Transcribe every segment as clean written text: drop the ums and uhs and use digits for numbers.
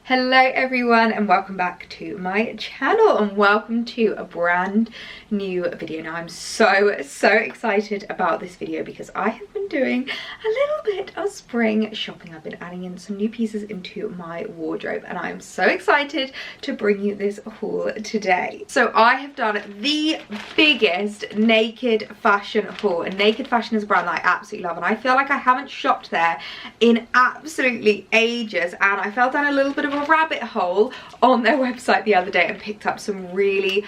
Hello everyone and welcome back to my channel and welcome to a brand new video. Now I'm so excited about this video because I have been doing a little bit of spring shopping. I've been adding in some new pieces into my wardrobe and I'm so excited to bring you this haul today. So I have done the biggest NAKD fashion haul, and NAKD Fashion is a brand that I absolutely love and I feel like I haven't shopped there in absolutely ages, and I fell down a little bit of a rabbit hole on their website the other day and picked up some really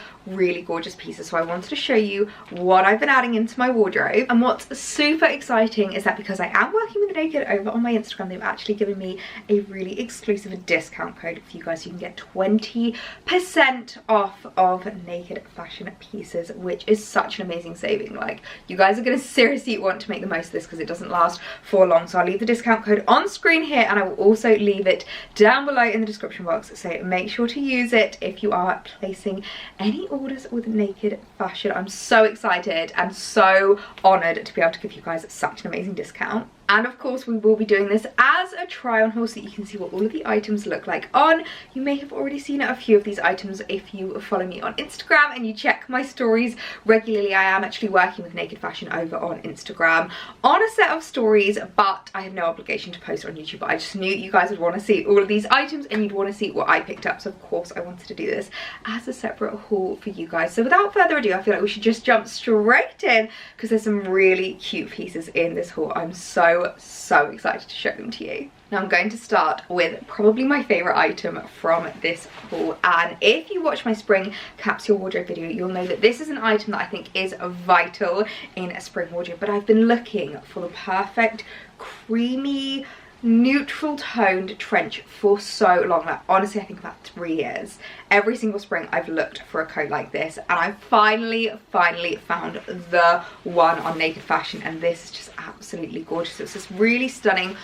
gorgeous pieces. So I wanted to show you what I've been adding into my wardrobe. And what's super exciting is that because I am working with NAKD over on my Instagram, they've actually given me a really exclusive discount code for you guys. So you can get 20% off of NAKD fashion pieces, which is such an amazing saving. Like, you guys are going to seriously want to make the most of this because it doesn't last for long. So I'll leave the discount code on screen here and I will also leave it down below in the description box, so make sure to use it if you are placing any orders with NAKD Fashion. I'm so excited and so honoured to be able to give you guys such an amazing discount. And of course we will be doing this as a try on haul so that you can see what all of the items look like on. You may have already seen a few of these items if you follow me on Instagram and you check my stories regularly. I am actually working with NAKD Fashion over on Instagram on a set of stories, but I have no obligation to post on YouTube. But I just knew you guys would want to see all of these items and you'd want to see what I picked up, so of course I wanted to do this as a separate haul for you guys. So without further ado, I feel like we should just jump straight in because there's some really cute pieces in this haul. I'm so excited to show them to you. Now I'm going to start with probably my favourite item from this haul, and if you watch my spring capsule wardrobe video you'll know that this is an item that I think is vital in a spring wardrobe. But I've been looking for the perfect creamy neutral toned trench for so long. Like, honestly, I think about 3 years. Every single spring I've looked for a coat like this and I finally found the one on NAKD Fashion, and this is just absolutely gorgeous. It's this really stunning,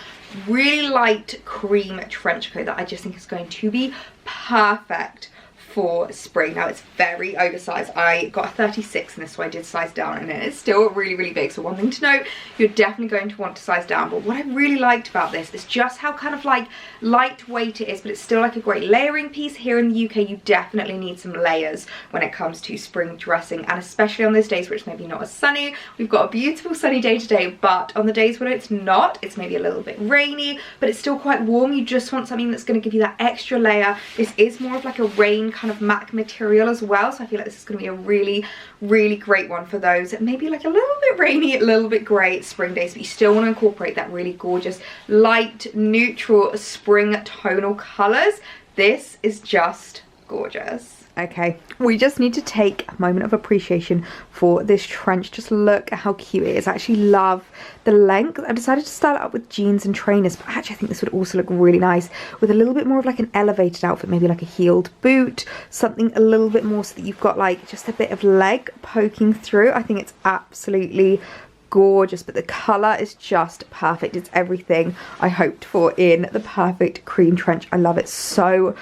really light cream trench coat that I just think is going to be perfect for spring. Now it's very oversized. I got a 36 in this, so I did size down, and it's still really big. So one thing to note, you're definitely going to want to size down. But what I really liked about this is just how kind of like lightweight it is, but it's still like a great layering piece. Here in the UK you definitely need some layers when it comes to spring dressing, and especially on those days where it's maybe not as sunny. We've got a beautiful sunny day today, but on the days when it's not, it's maybe a little bit rainy but it's still quite warm, you just want something that's going to give you that extra layer. This is more of like a rain kind of MAC material as well, so I feel like this is going to be a really great one for those maybe like a little bit rainy, a little bit grey spring days, but you still want to incorporate that really gorgeous light neutral spring tonal colours. This is just gorgeous. Okay, we just need to take a moment of appreciation for this trench. Just look at how cute it is. I actually love the length. I decided to style it up with jeans and trainers, but actually I think this would also look really nice with a little bit more of like an elevated outfit, maybe like a heeled boot, something a little bit more so that you've got like just a bit of leg poking through. I think it's absolutely gorgeous, but the colour is just perfect. It's everything I hoped for in the perfect cream trench. I love it so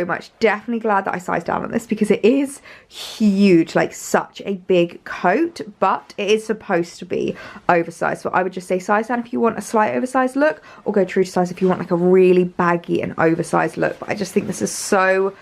much. Definitely glad that I sized down on this because it is huge, like such a big coat, but it is supposed to be oversized. So I would just say size down if you want a slight oversized look, or go true to size if you want like a really baggy and oversized look. But I just think this is so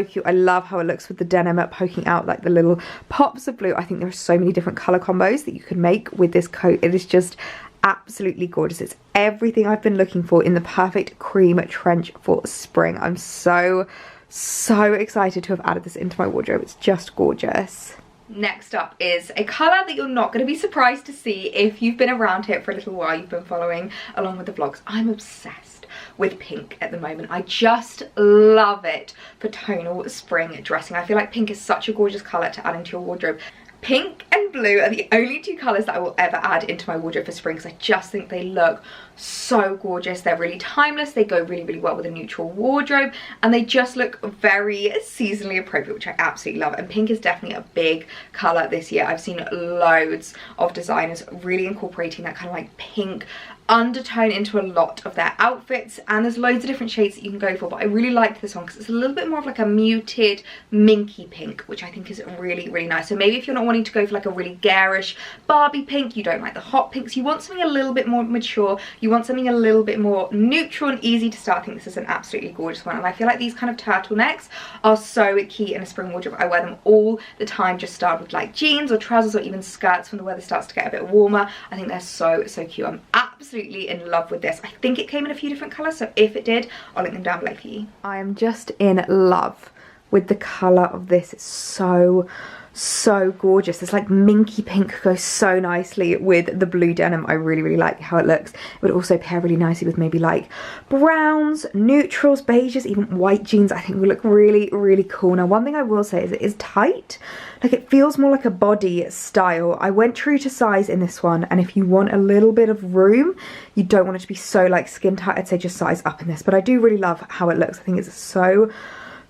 cute. I love how it looks with the denim poking out like the little pops of blue. I think there are so many different color combos that you can make with this coat. It is just absolutely gorgeous. It's everything I've been looking for in the perfect cream trench for spring. I'm so excited to have added this into my wardrobe. It's just gorgeous. Next up is a colour that you're not going to be surprised to see if you've been around here for a little while, you've been following along with the vlogs. I'm obsessed with pink at the moment. I just love it for tonal spring dressing. I feel like pink is such a gorgeous colour to add into your wardrobe. Pink and blue are the only two colours that I will ever add into my wardrobe for spring because I just think they look so gorgeous. They're really timeless, they go really well with a neutral wardrobe, and they just look very seasonally appropriate, which I absolutely love. And pink is definitely a big colour this year. I've seen loads of designers really incorporating that kind of like pink undertone into a lot of their outfits, and there's loads of different shades that you can go for, but I really liked this one because it's a little bit more of like a muted minky pink, which I think is really, really nice. So maybe if you're not wanting to go for like a really garish Barbie pink, you don't like the hot pinks, you want something a little bit more mature, you want something a little bit more neutral and easy to style, I think this is an absolutely gorgeous one. And I feel like these kind of turtlenecks are so key in a spring wardrobe. I wear them all the time, just styled with like jeans or trousers or even skirts when the weather starts to get a bit warmer. I think they're so cute. I'm absolutely in love with this. I think it came in a few different colours, so if it did, I'll link them down below for you. I am just in love with the colour of this. It's so gorgeous. This like minky pink goes so nicely with the blue denim. I really like how it looks. It would also pair really nicely with maybe like browns, neutrals, beiges, even white jeans. I think it would look really cool. Now one thing I will say is it is tight. Like it feels more like a body style. I went true to size in this one, and if you want a little bit of room, you don't want it to be so like skin tight, I'd say just size up in this. But I do really love how it looks. I think it's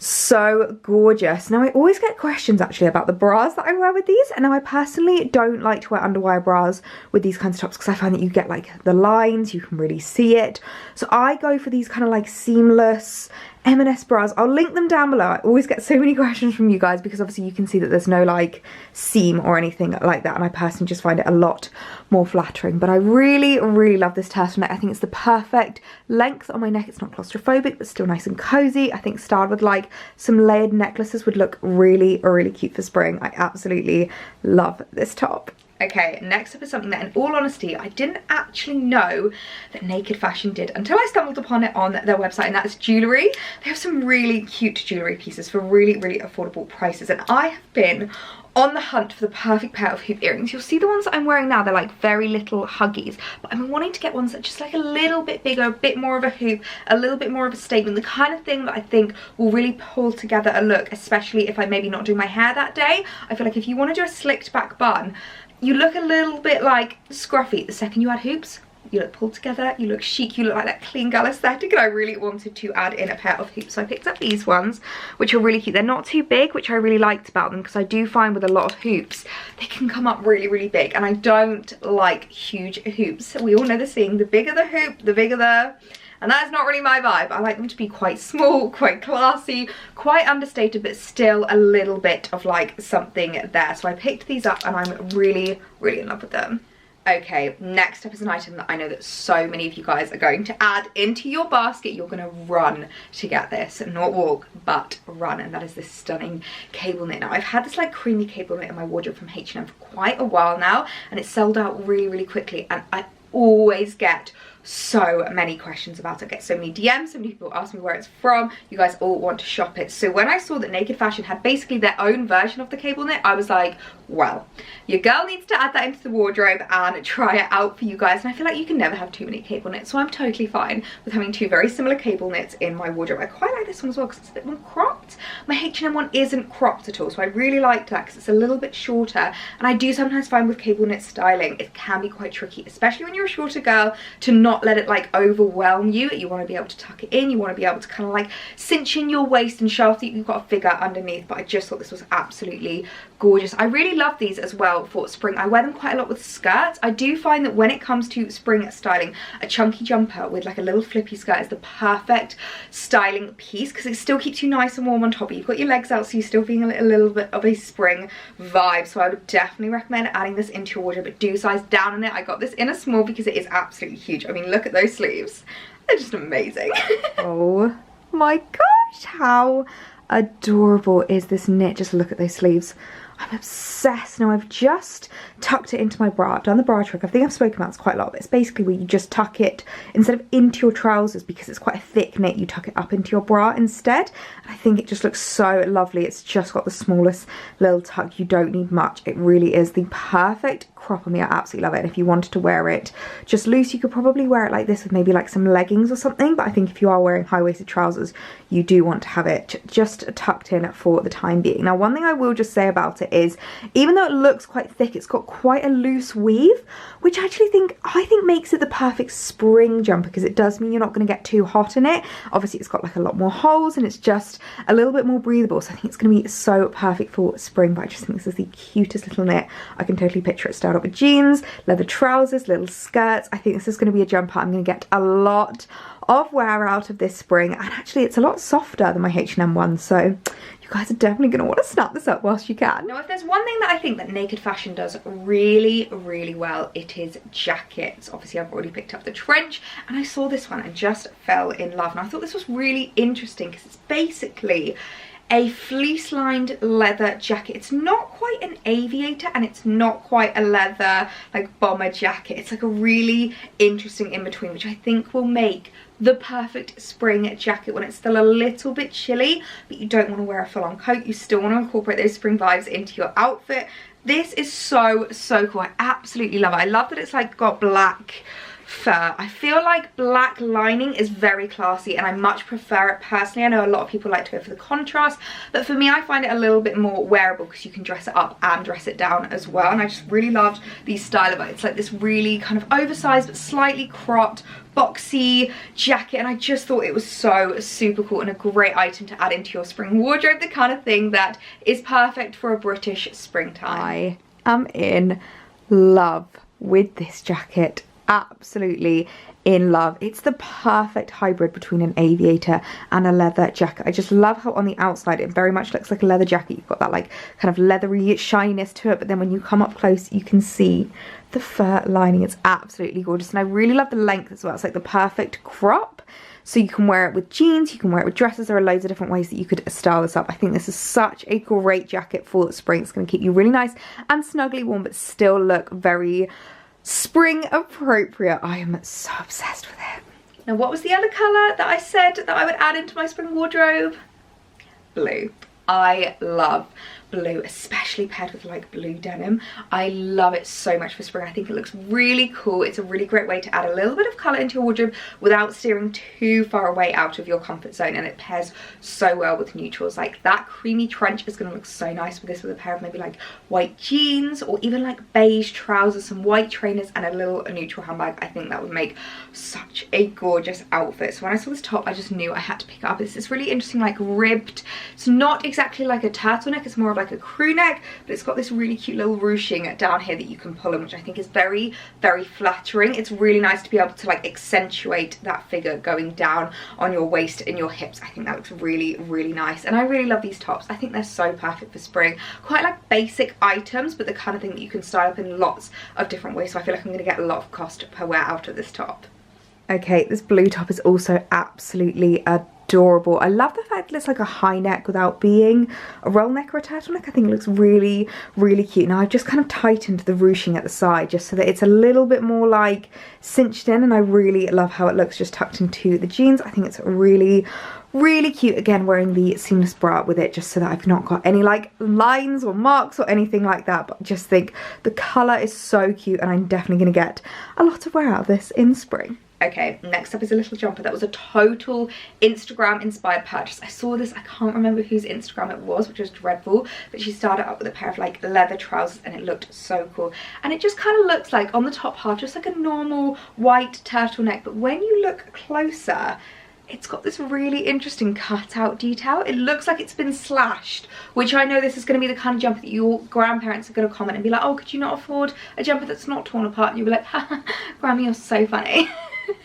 so gorgeous. Now I always get questions actually about the bras that I wear with these, and now I personally don't like to wear underwire bras with these kinds of tops because I find that you get like the lines, you can really see it. So I go for these kind of like seamless M&S bras. I'll link them down below. I always get so many questions from you guys because obviously you can see that there's no like seam or anything like that, and I personally just find it a lot more flattering. But I really love this turtleneck. I think it's the perfect length on my neck. It's not claustrophobic but still nice and cozy. I think styled with like some layered necklaces would look really cute for spring. I absolutely love this top. Okay, next up is something that in all honesty I didn't actually know that Naked Fashion did until I stumbled upon it on their website, and that's jewellery. They have some really cute jewellery pieces for really affordable prices, and I have been on the hunt for the perfect pair of hoop earrings. You'll see the ones that I'm wearing now, they're like very little huggies, but I've been wanting to get ones that are just like a little bit bigger, a bit more of a hoop, a little bit more of a statement, the kind of thing that I think will really pull together a look, especially if I'm maybe not doing my hair that day. I feel like if you want to do a slicked back bun, you look a little bit like scruffy. The second you add hoops, you look pulled together, you look chic, you look like that clean girl aesthetic, and I really wanted to add in a pair of hoops. So I picked up these ones, which are really cute. They're not too big, which I really liked about them, because I do find with a lot of hoops, they can come up really big, and I don't like huge hoops. We all know the saying, the bigger the hoop, the bigger the... And that's not really my vibe. I like them to be quite small, quite classy, quite understated, but still a little bit of like something there. So I picked these up and I'm really in love with them. Okay, next up is an item that I know that so many of you guys are going to add into your basket. You're going to run to get this, not walk, but run, and that is this stunning cable knit. Now, I've had this like creamy cable knit in my wardrobe from H&M for quite a while now, and it's sold out really quickly, and I always get so many questions about it. I get so many DMs, so many people ask me where it's from. You guys all want to shop it. So when I saw that Naked Fashion had basically their own version of the cable knit, I was like, well, your girl needs to add that into the wardrobe and try it out for you guys. And I feel like you can never have too many cable knits, so I'm totally fine with having two very similar cable knits in my wardrobe. I quite like this one as well because it's a bit more cropped. My H&M one isn't cropped at all, so I really liked that because it's a little bit shorter, and I do sometimes find with cable knit styling it can be quite tricky, especially when you're a shorter girl, to not let it like overwhelm you. You want to be able to tuck it in, you want to be able to kind of like cinch in your waist and show off that you've got a figure underneath. But I just thought this was absolutely gorgeous. I really love these as well for spring. I wear them quite a lot with skirts. I do find that when it comes to spring styling, a chunky jumper with like a little flippy skirt is the perfect styling piece because it still keeps you nice and warm on top. You've got your legs out, so you're still feeling a little bit of a spring vibe. So I would definitely recommend adding this into your wardrobe, but do size down in it. I got this in a small because it is absolutely huge. I mean, look at those sleeves. They're just amazing. Oh my gosh, how adorable is this knit? Just look at those sleeves. I'm obsessed. Now I've just tucked it into my bra. I've done the bra trick. I think I've spoken about this quite a lot, but it's basically where you just tuck it instead of into your trousers, because it's quite a thick knit, you tuck it up into your bra instead. And I think it just looks so lovely. It's just got the smallest little tuck. You don't need much. It really is the perfect crop on me. I absolutely love it. And if you wanted to wear it just loose, you could probably wear it like this with maybe like some leggings or something. But I think if you are wearing high-waisted trousers, you do want to have it just tucked in for the time being. Now, one thing I will just say about it is, even though it looks quite thick, it's got quite a loose weave, which I think makes it the perfect spring jumper, because it does mean you're not going to get too hot in it. Obviously it's got like a lot more holes and it's just a little bit more breathable, so I think it's going to be so perfect for spring. But I just think this is the cutest little knit. I can totally picture it styled up with jeans, leather trousers, little skirts. I think this is going to be a jumper I'm going to get a lot of wear out of this spring, and actually it's a lot softer than my H&M one, so you guys are definitely going to want to snap this up whilst you can. Now, if there's one thing that I think that Naked Fashion does really, really well, it is jackets. Obviously, I've already picked up the trench, and I saw this one and just fell in love. And I thought this was really interesting because it's basically a fleece-lined leather jacket. It's not quite an aviator, and it's not quite a leather, like, bomber jacket. It's like a really interesting in-between, which I think will make the perfect spring jacket when it's still a little bit chilly, but you don't want to wear a full-on coat. You still want to incorporate those spring vibes into your outfit. This is so, so cool. I absolutely love it. I love that it's like got black fur. I feel like black lining is very classy, and I much prefer it personally. I know a lot of people like to go for the contrast, but for me, I find it a little bit more wearable because you can dress it up and dress it down as well. And I just really loved the style of it. It's like this really kind of oversized but slightly cropped boxy jacket, and I just thought it was so super cool and a great item to add into your spring wardrobe. The kind of thing that is perfect for a British springtime. I am in love with this jacket. Absolutely in love. It's the perfect hybrid between an aviator and a leather jacket. I just love how on the outside it very much looks like a leather jacket. You've got that like kind of leathery shininess to it, but then when you come up close you can see the fur lining. It's absolutely gorgeous, and I really love the length as well. It's like the perfect crop, so you can wear it with jeans, you can wear it with dresses. There are loads of different ways that you could style this up. I think this is such a great jacket for the spring. It's going to keep you really nice and snugly warm, but still look very spring appropriate. I am so obsessed with it. Now, what was the other colour that I said that I would add into my spring wardrobe? Blue. I love blue, especially paired with like blue denim. I love it so much for spring. I think it looks really cool. It's a really great way to add a little bit of colour into your wardrobe without steering too far away out of your comfort zone, and it pairs so well with neutrals. Like that creamy trench is going to look so nice with this, with a pair of maybe like white jeans or even like beige trousers, some white trainers and a little neutral handbag. I think that would make such a gorgeous outfit. So when I saw this top, I just knew I had to pick it up. It's this really interesting like ribbed, it's not exactly like a turtleneck, it's more of like a crew neck, but it's got this really cute little ruching down here that you can pull in, which I think is very, very flattering. It's really nice to be able to like accentuate that figure going down on your waist and your hips. I think that looks really, really nice, and I really love these tops. I think they're so perfect for spring. Quite like basic items, but the kind of thing that you can style up in lots of different ways, so I feel like I'm going to get a lot of cost per wear out of this top. Okay, this blue top is also absolutely adorable. I love the fact that it's like a high neck without being a roll neck or a turtleneck. I think it looks really, really cute. Now I've just kind of tightened the ruching at the side just so that it's a little bit more like cinched in, and I really love how it looks just tucked into the jeans. I think it's really, really cute. Again, wearing the seamless bra with it just so that I've not got any like lines or marks or anything like that, but I just think the colour is so cute, and I'm definitely going to get a lot of wear out of this in spring. Okay, next up is a little jumper that was a total Instagram inspired purchase. I saw this, I can't remember whose Instagram it was, which was dreadful, but she started up with a pair of like leather trousers, and it looked so cool. And it just kind of looks like on the top half just like a normal white turtleneck, but when you look closer, it's got this really interesting cutout detail. It looks like it's been slashed, which I know this is going to be the kind of jumper that your grandparents are going to comment and be like, oh, could you not afford a jumper that's not torn apart? And you'll be like, haha, Grammy, you're so funny.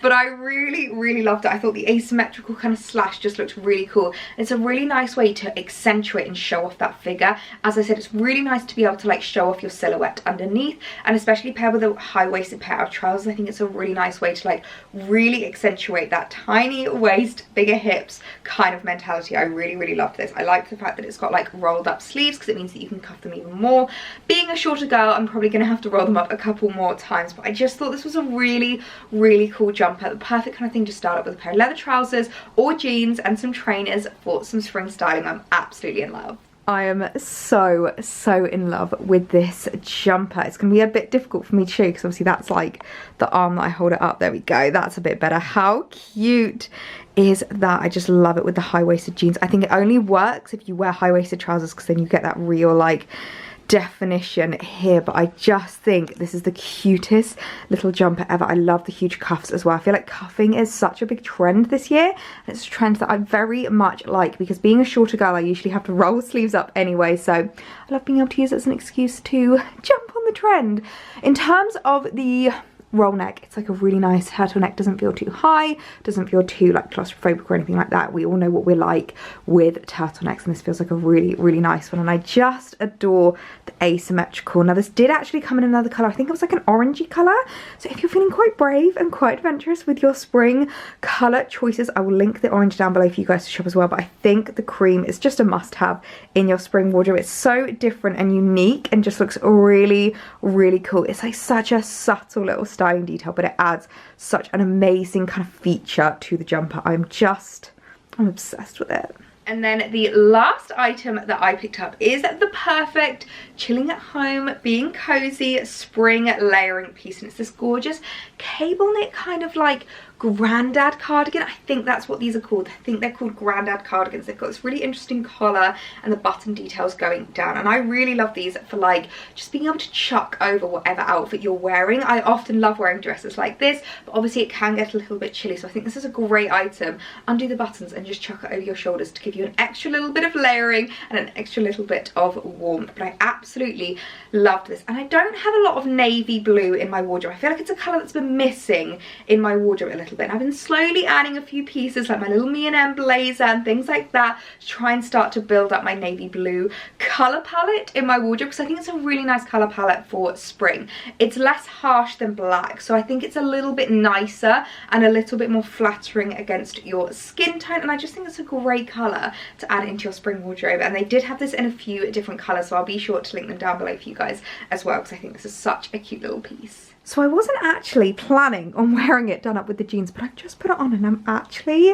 But I really, really loved it. I thought the asymmetrical kind of slash just looked really cool. It's a really nice way to accentuate and show off that figure. As I said, it's really nice to be able to like show off your silhouette underneath, and especially paired with a high-waisted pair of trousers. I think it's a really nice way to like really accentuate that tiny waist, bigger hips kind of mentality. I really, really loved this. I like the fact that it's got like rolled up sleeves because it means that you can cuff them even more. Being a shorter girl, I'm probably going to have to roll them up a couple more times, but I just thought this was a really, really cool jumper. The perfect kind of thing to start up with a pair of leather trousers or jeans and some trainers for some spring styling. I'm absolutely in love. I am so in love with this jumper. It's going to be a bit difficult for me to show because obviously that's like the arm that I hold it up. There we go. That's a bit better. How cute is that? I just love it with the high-waisted jeans. I think it only works if you wear high-waisted trousers because then you get that real like definition here, but I just think this is the cutest little jumper ever. I love the huge cuffs as well. I feel like cuffing is such a big trend this year, and it's a trend that I very much like because being a shorter girl, I usually have to roll sleeves up anyway, so I love being able to use it as an excuse to jump on the the trend. In terms of the roll neck, it's like a really nice turtleneck, doesn't feel too high, doesn't feel too like claustrophobic or anything like that. We all know what we're like with turtlenecks, and this feels like a really, really nice one, and I just adore the asymmetrical. Now this did actually come in another colour, I think it was like an orangey colour, so if you're feeling quite brave and quite adventurous with your spring colour choices, I will link the orange down below for you guys to shop as well, but I think the cream is just a must-have in your spring wardrobe. It's so different and unique and just looks really, really cool. It's like such a subtle little styling detail, but it adds such an amazing kind of feature to the jumper. I'm obsessed with it. And then the last item that I picked up is the perfect chilling at home, being cozy spring layering piece, and it's this gorgeous cable knit kind of like grandad cardigan. I think that's what these are called. I think they're called grandad cardigans. They've got this really interesting collar and the button details going down, and I really love these for like just being able to chuck over whatever outfit you're wearing. I often love wearing dresses like this, but obviously it can get a little bit chilly, so I think this is a great item. Undo the buttons and just chuck it over your shoulders to give you an extra little bit of layering and an extra little bit of warmth. But I absolutely loved this, and I don't have a lot of navy blue in my wardrobe. I feel like it's a colour that's been missing in my wardrobe a little bit. I've been slowly adding a few pieces like my little M&M blazer and things like that to try and start to build up my navy blue colour palette in my wardrobe, because I think it's a really nice colour palette for spring. It's less harsh than black, so I think it's a little bit nicer and a little bit more flattering against your skin tone, and I just think it's a great colour to add into your spring wardrobe. And they did have this in a few different colours, so I'll be sure to link them down below for you guys as well, because I think this is such a cute little piece. So I wasn't actually planning on wearing it done up with the jeans, but I've just put it on and I'm actually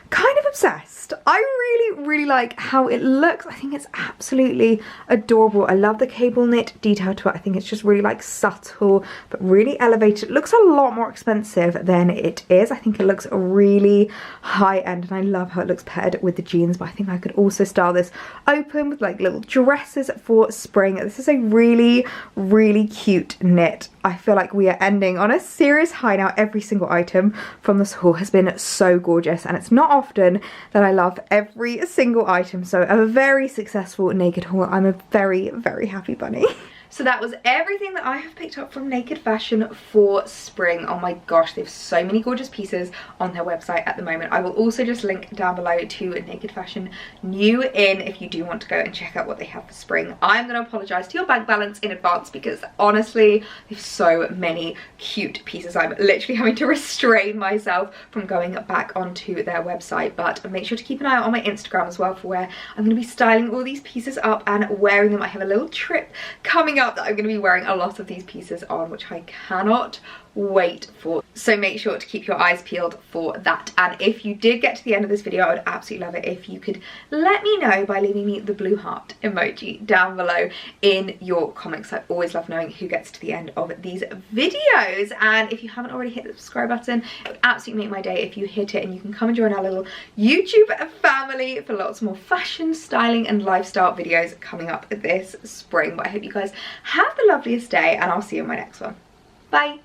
kind of obsessed. I really, really like how it looks. I think it's absolutely adorable. I love the cable knit detail to it. I think it's just really like subtle, but really elevated. It looks a lot more expensive than it is. I think it looks really high end, and I love how it looks paired with the jeans, but I think I could also style this open with like little dresses for spring. This is a really, really cute knit. I feel like we are ending on a serious high now. Every single item from this haul has been so gorgeous, and it's not often that I love every single item, so a very successful Naked haul. I'm a very, very happy bunny. So that was everything that I have picked up from Naked Fashion for spring. Oh my gosh, they have so many gorgeous pieces on their website at the moment. I will also just link down below to Naked Fashion New In if you do want to go and check out what they have for spring. I'm going to apologise to your bank balance in advance, because honestly, they have so many cute pieces. I'm literally having to restrain myself from going back onto their website, but make sure to keep an eye out on my Instagram as well for where I'm going to be styling all these pieces up and wearing them. I have a little trip coming up that I'm going to be wearing a lot of these pieces on, which I cannot wait for, so make sure to keep your eyes peeled for that. And if you did get to the end of this video, I would absolutely love it if you could let me know by leaving me the blue heart emoji down below in your comments. I always love knowing who gets to the end of these videos, and if you haven't already hit the subscribe button, it would absolutely make my day if you hit it, and you can come and join our little YouTube family for lots more fashion, styling and lifestyle videos coming up this spring. But I hope you guys have the loveliest day, and I'll see you in my next one. Bye.